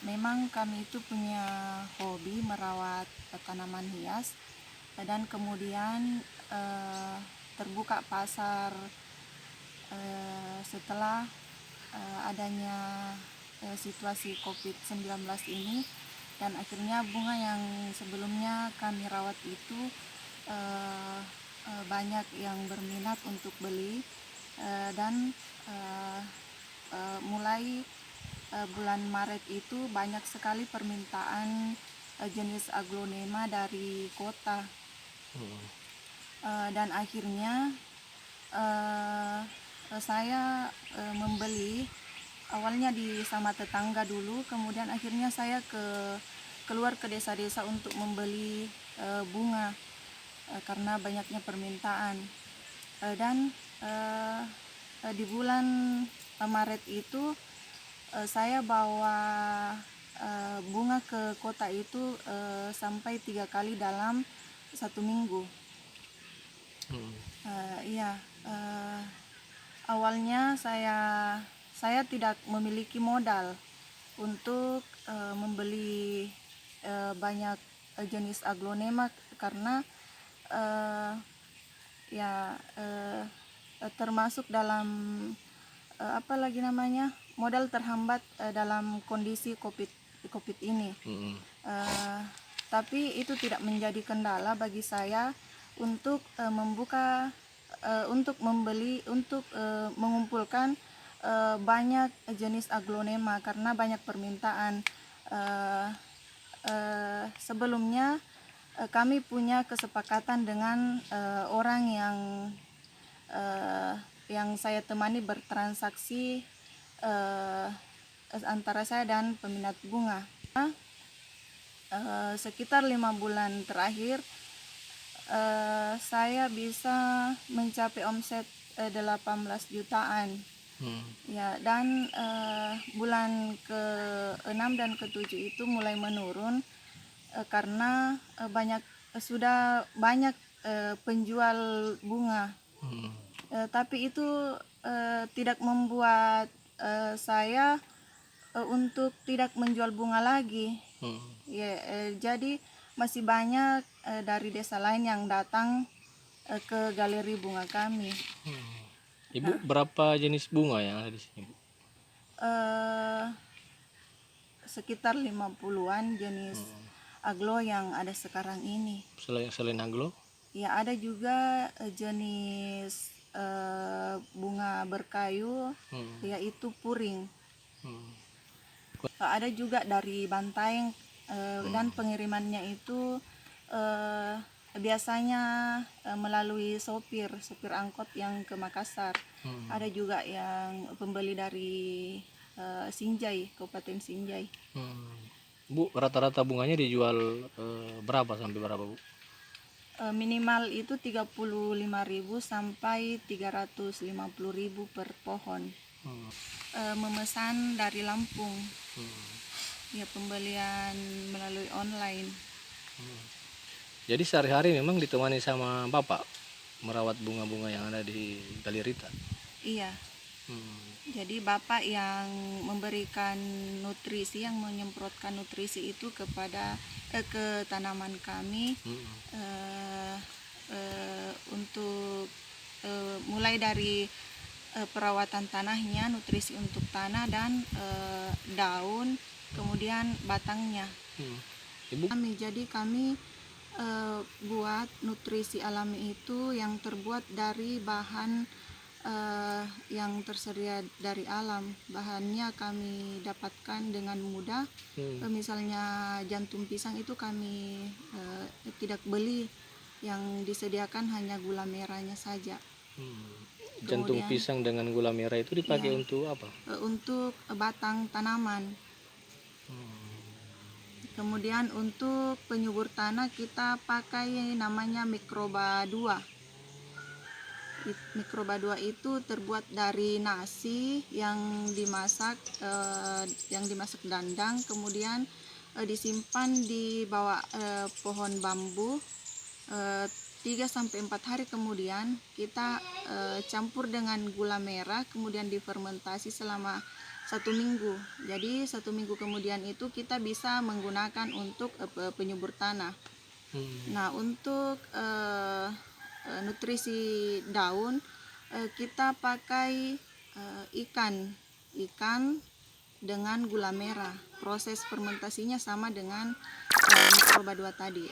Memang kami itu punya hobi merawat tanaman hias, dan kemudian terbuka pasar setelah adanya situasi COVID-19 ini, dan akhirnya bunga yang sebelumnya kami rawat itu banyak yang berminat untuk beli, dan mulai bulan Maret itu banyak sekali permintaan jenis aglonema dari kota. Dan akhirnya saya membeli awalnya sama tetangga dulu, kemudian akhirnya saya keluar ke desa-desa untuk membeli bunga karena banyaknya permintaan. Dan di bulan Maret itu saya bawa bunga ke kota itu sampai 3 kali dalam 1 minggu. Awalnya saya tidak memiliki modal untuk membeli banyak jenis aglonema karena termasuk dalam modal terhambat dalam kondisi COVID ini. Tapi itu tidak menjadi kendala bagi saya untuk mengumpulkan banyak jenis aglonema karena banyak permintaan. Sebelumnya kami punya kesepakatan dengan orang yang saya temani bertransaksi antara saya dan peminat bunga. Sekitar 5 bulan terakhir saya bisa mencapai omset 18 jutaan. Dan bulan ke-6 dan ke-7 itu mulai menurun karena sudah banyak penjual bunga. Tapi itu tidak membuat saya untuk tidak menjual bunga lagi. Jadi masih banyak dari desa lain yang datang ke galeri bunga kami. Ibu, berapa jenis bunga yang ada di sini, Bu? Sekitar 50-an jenis aglo yang ada sekarang ini. Selain aglo? Ya, ada juga jenis bunga berkayu, yaitu puring. Ada juga dari Bantaeng, dan pengirimannya itu biasanya melalui sopir angkot yang ke Makassar. Ada juga yang pembeli dari Sinjai, Kabupaten Sinjai. Bu, rata-rata bunganya dijual berapa sampai berapa, Bu? Minimal itu 35.000 sampai 350.000 per pohon. Memesan dari Lampung. Ya, pembelian melalui online. Jadi sehari-hari memang ditemani sama bapak merawat bunga-bunga yang ada di Galirita. Iya. Jadi bapak yang memberikan nutrisi, yang menyemprotkan nutrisi itu kepada ke tanaman kami, eh, untuk mulai dari perawatan tanahnya, nutrisi untuk tanah dan daun, kemudian batangnya. Ibu, Kami buat nutrisi alami itu yang terbuat dari bahan yang tersedia dari alam. Bahannya kami dapatkan dengan mudah. Misalnya jantung pisang itu kami tidak beli, yang disediakan hanya gula merahnya saja. jantung Kemudian, pisang dengan gula merah itu dipakai iya, untuk apa? untuk batang tanaman. Kemudian untuk penyubur tanah kita pakai namanya mikroba 2. Mikroba 2 itu terbuat dari nasi yang dimasak dandang, kemudian disimpan di bawah pohon bambu. 3-4 hari kemudian kita campur dengan gula merah, kemudian difermentasi selama 1 minggu. Jadi 1 minggu kemudian itu kita bisa menggunakan untuk penyubur tanah. Nah, untuk nutrisi daun kita pakai ikan dengan gula merah. Proses fermentasinya sama dengan mikroba 2 tadi.